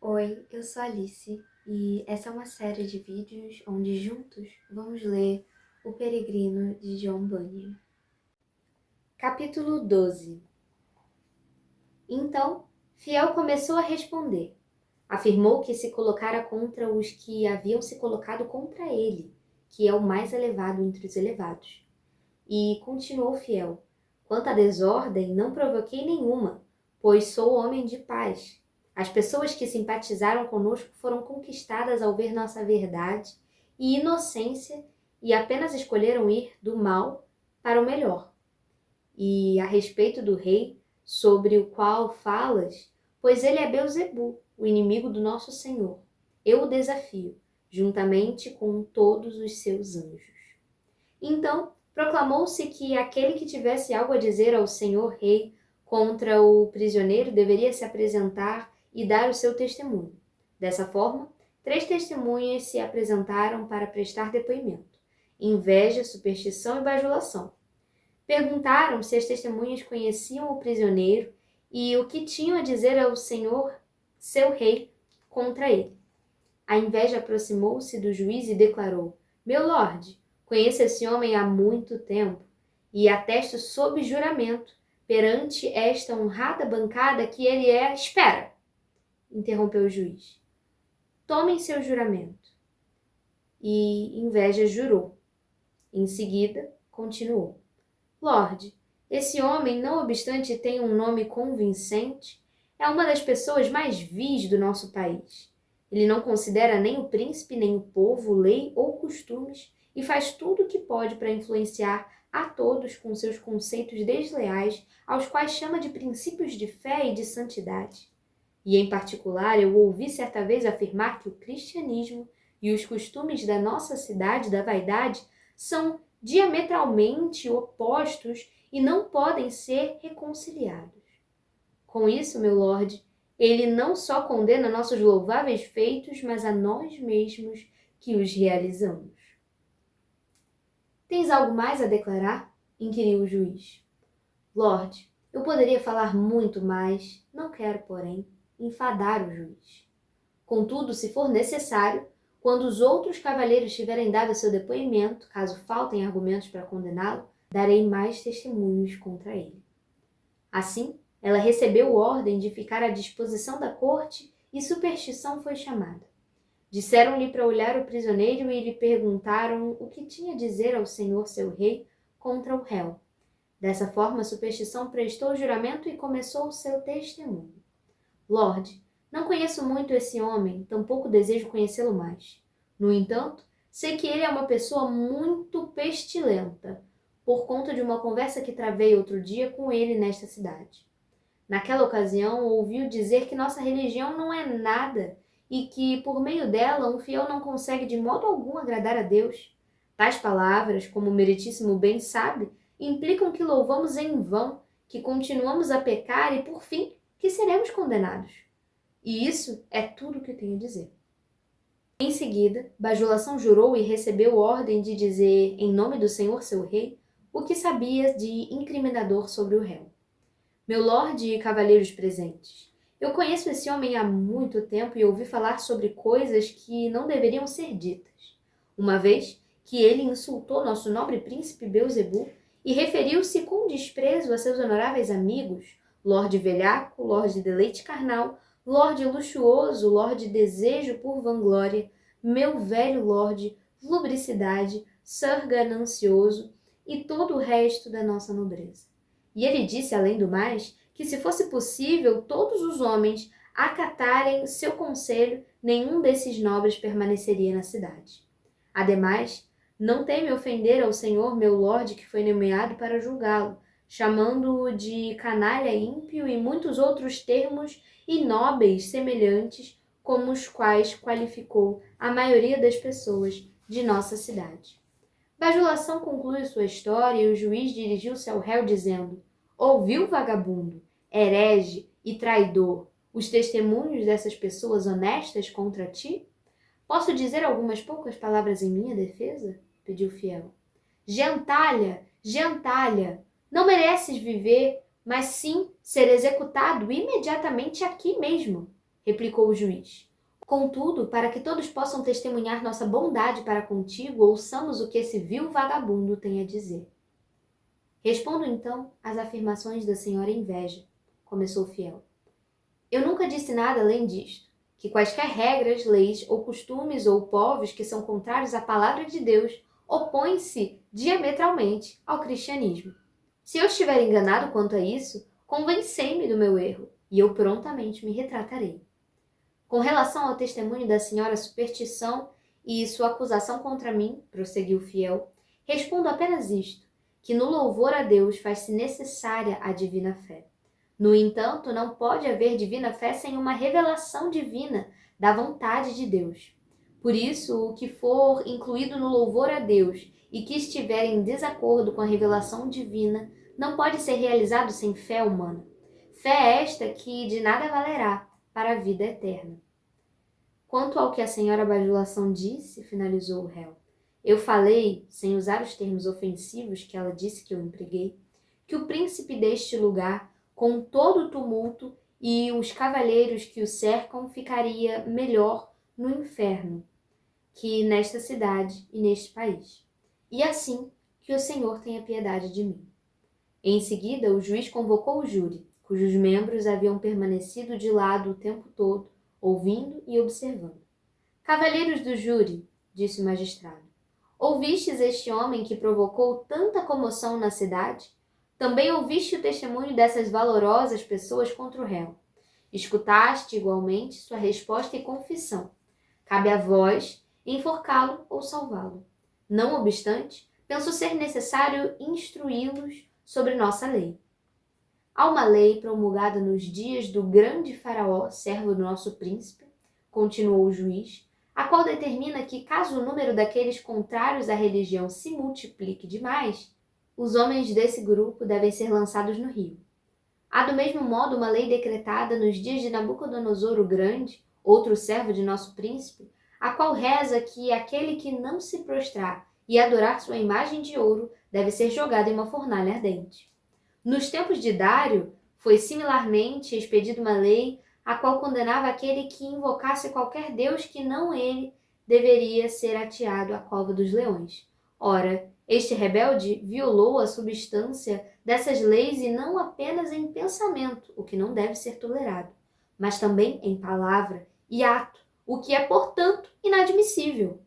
Oi, eu sou a Alice e essa é uma série de vídeos onde juntos vamos ler O Peregrino de John Bunyan. Capítulo 12. Então, Fiel começou a responder. Afirmou que se colocara contra os que haviam se colocado contra ele, que é o mais elevado entre os elevados. E continuou Fiel: quanto à desordem, não provoquei nenhuma, pois sou homem de paz. As pessoas que simpatizaram conosco foram conquistadas ao ver nossa verdade e inocência e apenas escolheram ir do mal para o melhor. E a respeito do rei, sobre o qual falas, pois ele é Beelzebu, o inimigo do nosso Senhor. Eu o desafio, juntamente com todos os seus anjos. Então, proclamou-se que aquele que tivesse algo a dizer ao senhor rei contra o prisioneiro deveria se apresentar e dar o seu testemunho. Dessa forma, 3 testemunhas se apresentaram para prestar depoimento: inveja, superstição e bajulação. Perguntaram se as testemunhas conheciam o prisioneiro e o que tinham a dizer ao senhor, seu rei, contra ele. A inveja aproximou-se do juiz e declarou: meu lorde, conheço esse homem há muito tempo e atesto sob juramento perante esta honrada bancada que ele é... Espera! Interrompeu o juiz. Tomem seu juramento. E Inveja jurou. Em seguida, continuou. Lorde, esse homem, não obstante tem um nome convincente, é uma das pessoas mais vis do nosso país. Ele não considera nem o príncipe, nem o povo, lei ou costumes, e faz tudo o que pode para influenciar a todos com seus conceitos desleais, aos quais chama de princípios de fé e de santidade. E, em particular, eu ouvi certa vez afirmar que o cristianismo e os costumes da nossa cidade da vaidade são diametralmente opostos e não podem ser reconciliados. Com isso, meu lorde, ele não só condena nossos louváveis feitos, mas a nós mesmos que os realizamos. Tens algo mais a declarar? Inquiriu o juiz. Lorde, eu poderia falar muito mais, não quero, porém, enfadar o juiz. Contudo, se for necessário, quando os outros cavalheiros tiverem dado seu depoimento, caso faltem argumentos para condená-lo, darei mais testemunhos contra ele. Assim, ela recebeu ordem de ficar à disposição da corte e Superstição foi chamada. Disseram-lhe para olhar o prisioneiro e lhe perguntaram o que tinha a dizer ao senhor seu rei contra o réu. Dessa forma, Superstição prestou juramento e começou o seu testemunho. Lorde, não conheço muito esse homem, tampouco desejo conhecê-lo mais. No entanto, sei que ele é uma pessoa muito pestilenta, por conta de uma conversa que travei outro dia com ele nesta cidade. Naquela ocasião, ouviu dizer que nossa religião não é nada e que, por meio dela, um fiel não consegue de modo algum agradar a Deus. Tais palavras, como o meritíssimo bem sabe, implicam que louvamos em vão, que continuamos a pecar e, por fim, que seremos condenados. E isso é tudo o que tenho a dizer. Em seguida, Bajulação jurou e recebeu ordem de dizer, em nome do Senhor seu rei, o que sabia de incriminador sobre o réu. Meu lorde e cavalheiros presentes, eu conheço esse homem há muito tempo e ouvi falar sobre coisas que não deveriam ser ditas. Uma vez que ele insultou nosso nobre príncipe Beelzebu e referiu-se com desprezo a seus honoráveis amigos, Lorde Velhaco, Lorde Deleite Carnal, Lorde Luxuoso, Lorde Desejo por Vanglória, meu velho Lorde Lubricidade, Sir Ganancioso e todo o resto da nossa nobreza. E ele disse, além do mais, que se fosse possível todos os homens acatarem seu conselho, nenhum desses nobres permaneceria na cidade. Ademais, não teme ofender ao senhor meu lorde que foi nomeado para julgá-lo, chamando-o de canalha ímpio e muitos outros termos inóbeis semelhantes como os quais qualificou a maioria das pessoas de nossa cidade. Bajulação conclui sua história e o juiz dirigiu-se ao réu dizendo: ouviu, vagabundo, herege e traidor, os testemunhos dessas pessoas honestas contra ti? Posso dizer algumas poucas palavras em minha defesa? Pediu Fiel. Gentalha, gentalha, não mereces viver, mas sim ser executado imediatamente aqui mesmo. replicou o juiz. Contudo, para que todos possam testemunhar nossa bondade para contigo, ouçamos o que esse vil vagabundo tem a dizer. Respondo então às afirmações da senhora Inveja, começou o fiel. Eu nunca disse nada além disto, que quaisquer regras, leis ou costumes ou povos que são contrários à palavra de Deus opõem-se diametralmente ao cristianismo. Se eu estiver enganado quanto a isso, convencei-me do meu erro, e eu prontamente me retratarei. Com relação ao testemunho da senhora Superstição e sua acusação contra mim, prosseguiu o fiel, respondo apenas isto, que no louvor a Deus faz-se necessária a divina fé. No entanto, não pode haver divina fé sem uma revelação divina da vontade de Deus. Por isso, o que for incluído no louvor a Deus e que estiver em desacordo com a revelação divina não pode ser realizado sem fé humana. Fé esta que de nada valerá para a vida eterna. Quanto ao que a senhora Bajulação disse, finalizou o réu, eu falei, sem usar os termos ofensivos que ela disse que eu empreguei, que o príncipe deste lugar, com todo o tumulto e os cavalheiros que o cercam, ficaria melhor no inferno que nesta cidade e neste país. E assim que o Senhor tenha piedade de mim. Em seguida, o juiz convocou o júri, cujos membros haviam permanecido de lado o tempo todo, ouvindo e observando. Cavalheiros do júri, disse o magistrado, ouvistes este homem que provocou tanta comoção na cidade? Também ouviste o testemunho dessas valorosas pessoas contra o réu. Escutaste, igualmente, sua resposta e confissão. Cabe a vós enforcá-lo ou salvá-lo. Não obstante, penso ser necessário instruí-los sobre nossa lei. Há uma lei promulgada nos dias do grande faraó, servo do nosso príncipe, continuou o juiz, a qual determina que, caso o número daqueles contrários à religião se multiplique demais, os homens desse grupo devem ser lançados no rio. Há do mesmo modo uma lei decretada nos dias de Nabucodonosor o Grande, outro servo de nosso príncipe, a qual reza que aquele que não se prostrar e adorar sua imagem de ouro deve ser jogado em uma fornalha ardente. Nos tempos de Dário, foi similarmente expedida uma lei a qual condenava aquele que invocasse qualquer deus que não ele deveria ser ateado à cova dos leões. Ora, este rebelde violou a substância dessas leis e não apenas em pensamento, o que não deve ser tolerado, mas também em palavra e ato, o que é, portanto, inadmissível.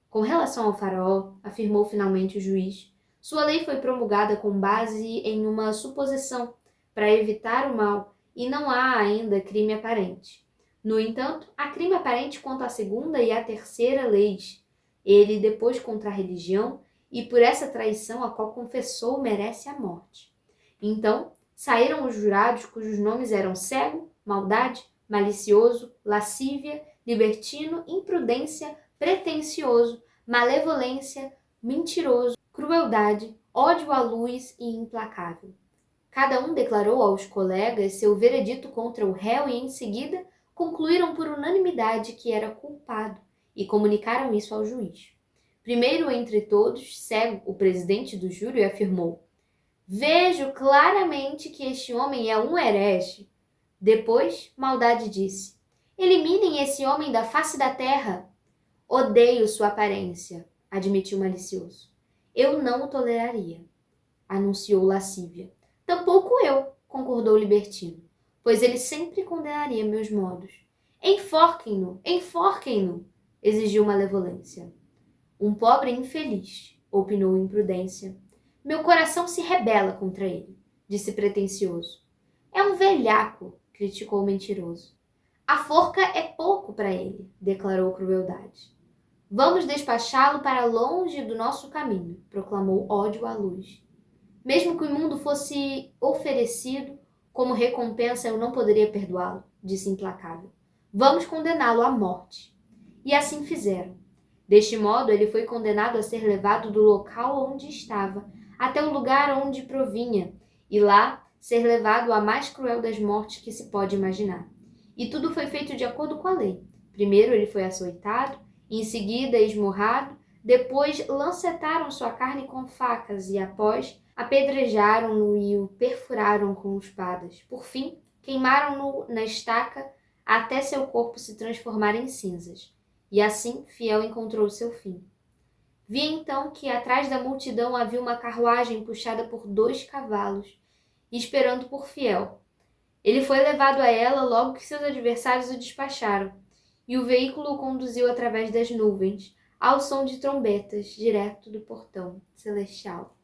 Com relação ao faraó, afirmou finalmente o juiz, sua lei foi promulgada com base em uma suposição para evitar o mal e não há ainda crime aparente. No entanto, há crime aparente quanto à segunda e à terceira leis. Ele depois contra a religião e por essa traição a qual confessou merece a morte. Então, saíram os jurados cujos nomes eram cego, maldade, malicioso, lascívia, libertino, imprudência, pretensioso, malevolência, mentiroso, crueldade, ódio à luz e implacável. Cada um declarou aos colegas seu veredito contra o réu e, em seguida, concluíram por unanimidade que era culpado e comunicaram isso ao juiz. Primeiro entre todos, Cego, o presidente do júri, afirmou: vejo claramente que este homem é um herege. Depois, Maldade disse: eliminem esse homem da face da terra. Odeio sua aparência, admitiu Malicioso. Eu não o toleraria, anunciou Lascívia. Tampouco eu, concordou Libertino, pois ele sempre condenaria meus modos. Enforquem-no, enforquem-no, exigiu Malevolência. Um pobre infeliz, opinou Imprudência. Meu coração se rebela contra ele, disse Pretensioso. É um velhaco, criticou Mentiroso. A forca é pouco para ele, declarou Crueldade. Vamos despachá-lo para longe do nosso caminho, proclamou Ódio à Luz. Mesmo que o mundo fosse oferecido, como recompensa eu não poderia perdoá-lo, disse Implacável. Vamos condená-lo à morte. E assim fizeram. Deste modo, ele foi condenado a ser levado do local onde estava, até o lugar onde provinha, e lá ser levado à mais cruel das mortes que se pode imaginar. E tudo foi feito de acordo com a lei. Primeiro ele foi açoitado, em seguida esmurrado, depois lancetaram sua carne com facas e, após, apedrejaram-no e o perfuraram com espadas. Por fim, queimaram-no na estaca até seu corpo se transformar em cinzas. E assim Fiel encontrou seu fim. Vi então que atrás da multidão havia uma carruagem puxada por 2 cavalos, esperando por Fiel. Ele foi levado a ela logo que seus adversários o despacharam, e o veículo o conduziu através das nuvens, ao som de trombetas, direto do portão celestial.